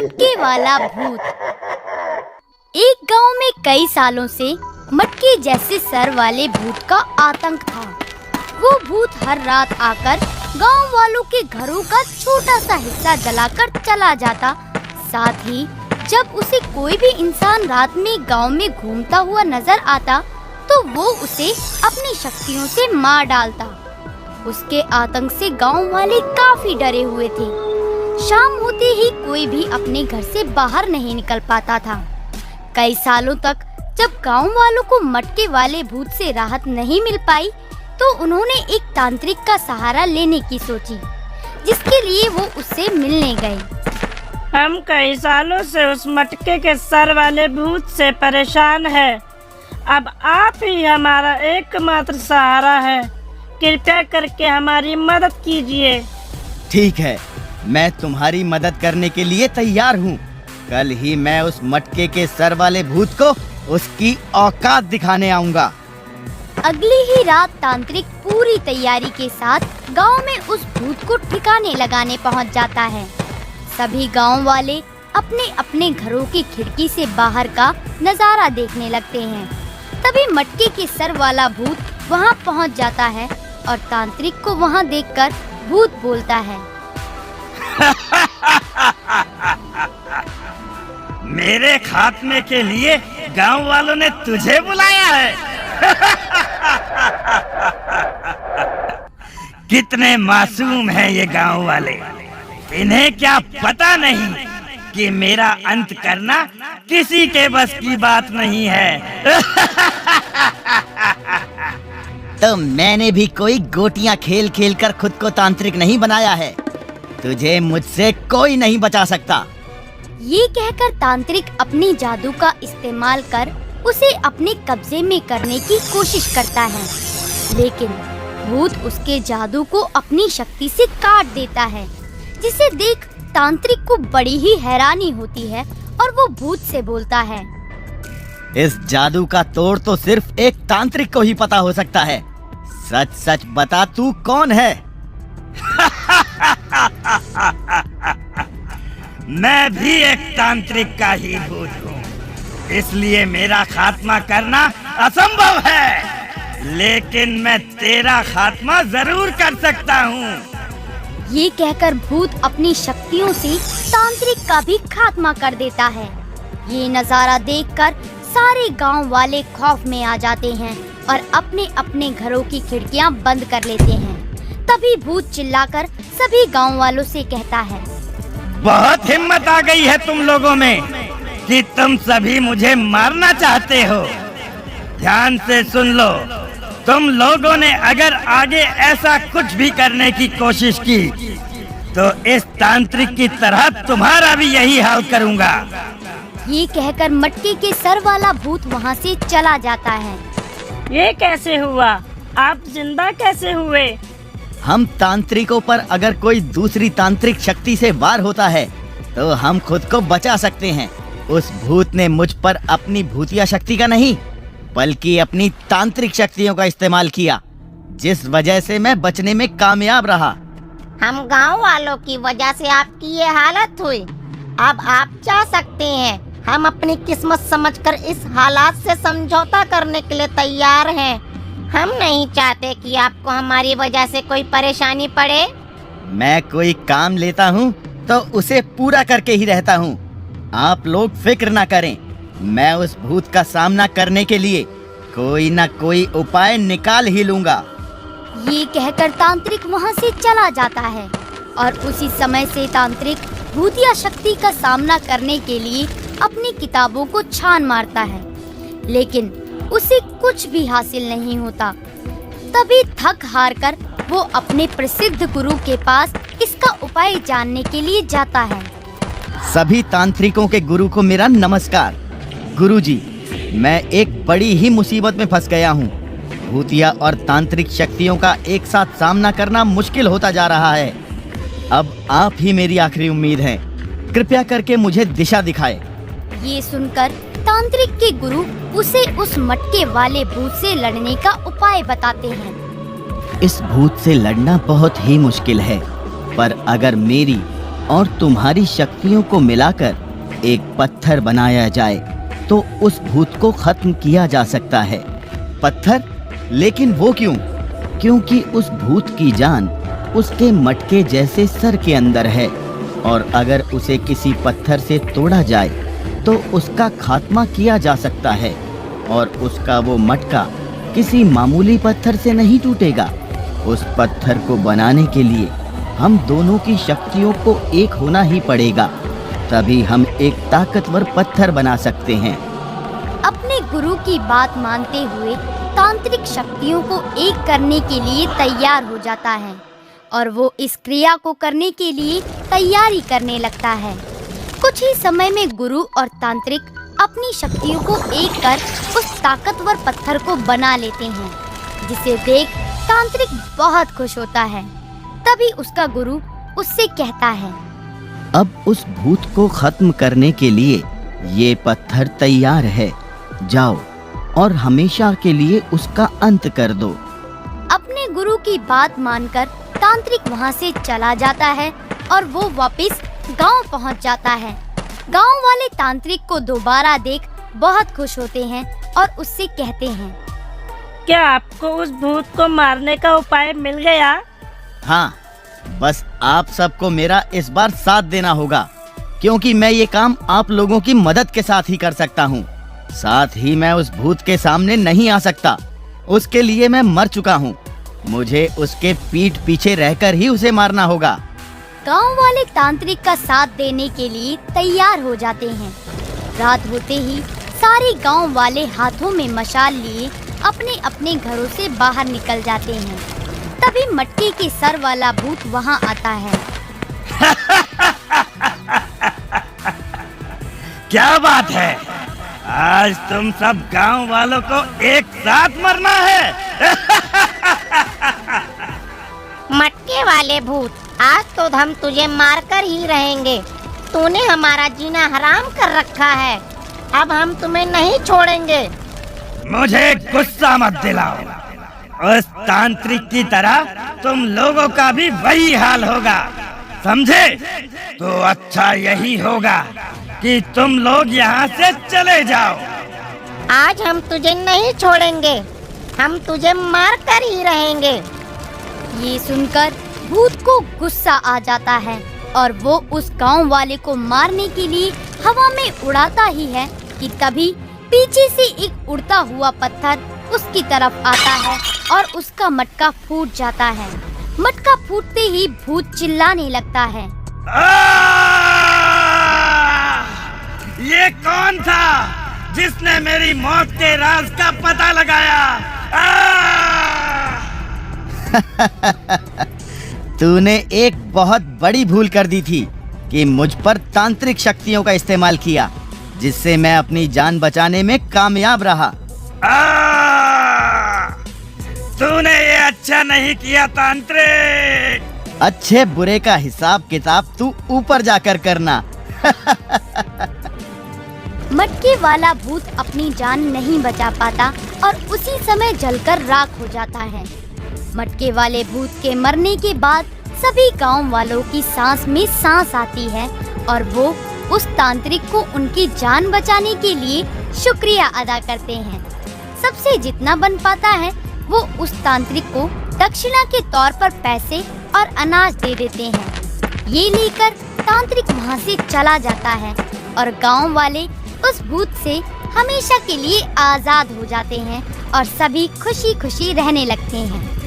मटके वाला भूत। एक गांव में कई सालों से मटके जैसे सर वाले भूत का आतंक था। वो भूत हर रात आकर गांव वालों के घरों का छोटा सा हिस्सा जलाकर चला जाता। साथ ही जब उसे कोई भी इंसान रात में गांव में घूमता हुआ नजर आता तो वो उसे अपनी शक्तियों से मार डालता। उसके आतंक से गांव वाले काफी डरे हुए थे। शाम होते ही कोई भी अपने घर से बाहर नहीं निकल पाता था। कई सालों तक जब गांव वालों को मटके वाले भूत से राहत नहीं मिल पाई तो उन्होंने एक तांत्रिक का सहारा लेने की सोची, जिसके लिए वो उससे मिलने गए। हम कई सालों से उस मटके के सर वाले भूत से परेशान हैं। अब आप ही हमारा एकमात्र सहारा है। कृपया करके हमारी मदद कीजिए। ठीक है, मैं तुम्हारी मदद करने के लिए तैयार हूँ। कल ही मैं उस मटके के सर वाले भूत को उसकी औकात दिखाने आऊंगा। अगली ही रात तांत्रिक पूरी तैयारी के साथ गांव में उस भूत को ठिकाने लगाने पहुंच जाता है। सभी गांव वाले अपने अपने घरों की खिड़की से बाहर का नजारा देखने लगते हैं। तभी मटके के सर वाला भूत वहां पहुंच जाता है और तांत्रिक को वहां देखकर भूत बोलता है। मेरे खात्मे के लिए गांव वालों ने तुझे बुलाया है। कितने मासूम हैं ये गांव वाले। इन्हें क्या पता नहीं कि मेरा अंत करना किसी के बस की बात नहीं है। तो मैंने भी कोई गोटियां खेल खेल कर खुद को तांत्रिक नहीं बनाया है। तुझे मुझसे कोई नहीं बचा सकता। ये कहकर तांत्रिक अपनी जादू का इस्तेमाल कर उसे अपने कब्जे में करने की कोशिश करता है, लेकिन भूत उसके जादू को अपनी शक्ति से काट देता है, जिसे देख तांत्रिक को बड़ी ही हैरानी होती है और वो भूत से बोलता है। इस जादू का तोड़ तो सिर्फ एक तांत्रिक को ही पता हो सकता है। सच सच बता, तू कौन है? मैं भी एक तांत्रिक का ही भूत हूँ, इसलिए मेरा खात्मा करना असंभव है, लेकिन मैं तेरा खात्मा जरूर कर सकता हूँ। ये कहकर भूत अपनी शक्तियों से तांत्रिक का भी खात्मा कर देता है। ये नजारा देखकर सारे गांव वाले खौफ में आ जाते हैं और अपने अपने घरों की खिड़कियां बंद कर लेते हैं। तभी भूत चिल्लाकर सभी गांव वालों से कहता है। बहुत हिम्मत आ गई है तुम लोगों में कि तुम सभी मुझे मारना चाहते हो। ध्यान से सुन लो, तुम लोगों ने अगर आगे ऐसा कुछ भी करने की कोशिश की तो इस तांत्रिक की तरह तुम्हारा भी यही हाल करूंगा। ये कहकर मटके के सर वाला भूत वहाँ से चला जाता है। ये कैसे हुआ? आप जिंदा कैसे हुए? हम तांत्रिकों पर अगर कोई दूसरी तांत्रिक शक्ति से वार होता है तो हम खुद को बचा सकते हैं। उस भूत ने मुझ पर अपनी भूतिया शक्ति का नहीं बल्कि अपनी तांत्रिक शक्तियों का इस्तेमाल किया, जिस वजह से मैं बचने में कामयाब रहा। हम गांव वालों की वजह से आपकी ये हालत हुई। अब आप जा सकते हैं। हम अपनी किस्मत समझकर इस हालात से समझौता करने के लिए तैयार हैं। हम नहीं चाहते कि आपको हमारी वजह से कोई परेशानी पड़े। मैं कोई काम लेता हूँ तो उसे पूरा करके ही रहता हूँ। आप लोग फिक्र ना करें, मैं उस भूत का सामना करने के लिए कोई ना कोई उपाय निकाल ही लूंगा। ये कहकर तांत्रिक वहाँ से चला जाता है और उसी समय से तांत्रिक भूतिया शक्ति का सामना करने के लिए अपनी किताबों को छान मारता है, लेकिन उसे कुछ भी हासिल नहीं होता। तभी थक हार कर वो अपने प्रसिद्ध गुरु के पास इसका उपाय जानने के लिए जाता है। सभी तांत्रिकों के गुरु को मेरा नमस्कार। गुरुजी, मैं एक बड़ी ही मुसीबत में फंस गया हूँ। भूतिया और तांत्रिक शक्तियों का एक साथ सामना करना मुश्किल होता जा रहा है। अब आप ही मेरी आखिरी उम्मीद हैं। कृपया करके मुझे दिशा दिखाएं। ये सुनकर तांत्रिक के गुरु उसे उस मटके वाले भूत से लड़ने का उपाय बताते हैं। इस भूत से लड़ना बहुत ही मुश्किल है, पर अगर मेरी और तुम्हारी शक्तियों को मिलाकर एक पत्थर बनाया जाए तो उस भूत को खत्म किया जा सकता है। पत्थर? लेकिन वो क्यों? क्योंकि उस भूत की जान उसके मटके जैसे सर के अंदर है और अगर उसे किसी पत्थर से तोड़ा जाए तो उसका खात्मा किया जा सकता है और उसका वो मटका किसी मामूली पत्थर से नहीं टूटेगा। उस पत्थर को बनाने के लिए हम दोनों की शक्तियों को एक होना ही पड़ेगा, तभी हम एक ताकतवर पत्थर बना सकते हैं। अपने गुरु की बात मानते हुए तांत्रिक शक्तियों को एक करने के लिए तैयार हो जाता है और वो इस क्रिया को करने के लिए तैयारी करने लगता है। कुछ ही समय में गुरु और तांत्रिक अपनी शक्तियों को एक कर उस ताकतवर पत्थर को बना लेते हैं, जिसे देख तांत्रिक बहुत खुश होता है। तभी उसका गुरु उससे कहता है, अब उस भूत को खत्म करने के लिए ये पत्थर तैयार है, जाओ और हमेशा के लिए उसका अंत कर दो। अपने गुरु की बात मानकर तांत्रिक वहाँ से चला जाता है और वो वापस गांव पहुँच जाता है। गांव वाले तांत्रिक को दोबारा देख बहुत खुश होते हैं और उससे कहते हैं, क्या आपको उस भूत को मारने का उपाय मिल गया? हाँ, बस आप सबको मेरा इस बार साथ देना होगा, क्योंकि मैं ये काम आप लोगों की मदद के साथ ही कर सकता हूँ। साथ ही मैं उस भूत के सामने नहीं आ सकता, उसके लिए मैं मर चुका हूँ। मुझे उसके पीठ पीछे रहकर ही उसे मारना होगा। गांव वाले तांत्रिक का साथ देने के लिए तैयार हो जाते हैं। रात होते ही सारे गांव वाले हाथों में मशाल लिए अपने अपने घरों से बाहर निकल जाते हैं। तभी मटके के सर वाला भूत वहां आता है। क्या बात है, आज तुम सब गांव वालों को एक साथ मरना है। मटके वाले भूत, आज तो हम तुझे मारकर ही रहेंगे। तूने हमारा जीना हराम कर रखा है, अब हम तुम्हें नहीं छोड़ेंगे। मुझे गुस्सा मत दिलाओ, उस तांत्रिक की तरह तुम लोगों का भी वही हाल होगा, समझे? तो अच्छा यही होगा कि तुम लोग यहाँ से चले जाओ। आज हम तुझे नहीं छोड़ेंगे, हम तुझे मार कर ही रहेंगे। ये सुनकर भूत को गुस्सा आ जाता है और वो उस गांव वाले को मारने के लिए हवा में उड़ाता ही है कि तभी पीछे से एक उड़ता हुआ पत्थर उसकी तरफ आता है और उसका मटका फूट जाता है। मटका फूटते ही भूत चिल्लाने लगता है, ये कौन था जिसने मेरी मौत के राज का पता लगाया? तूने एक बहुत बड़ी भूल कर दी थी कि मुझ पर तांत्रिक शक्तियों का इस्तेमाल किया, जिससे मैं अपनी जान बचाने में कामयाब रहा। तूने ये अच्छा नहीं किया तांत्रिक। अच्छे बुरे का हिसाब किताब तू ऊपर जाकर करना। मटके वाला भूत अपनी जान नहीं बचा पाता और उसी समय जलकर राख हो जाता है। मटके वाले भूत के मरने के बाद सभी गांव वालों की सांस में सांस आती है और वो उस तांत्रिक को उनकी जान बचाने के लिए शुक्रिया अदा करते हैं। सबसे जितना बन पाता है वो उस तांत्रिक को दक्षिणा के तौर पर पैसे और अनाज दे देते हैं। ये लेकर तांत्रिक वहाँ से चला जाता है और गांव वाले उस भूत से हमेशा के लिए आजाद हो जाते हैं और सभी खुशी खुशी रहने लगते हैं।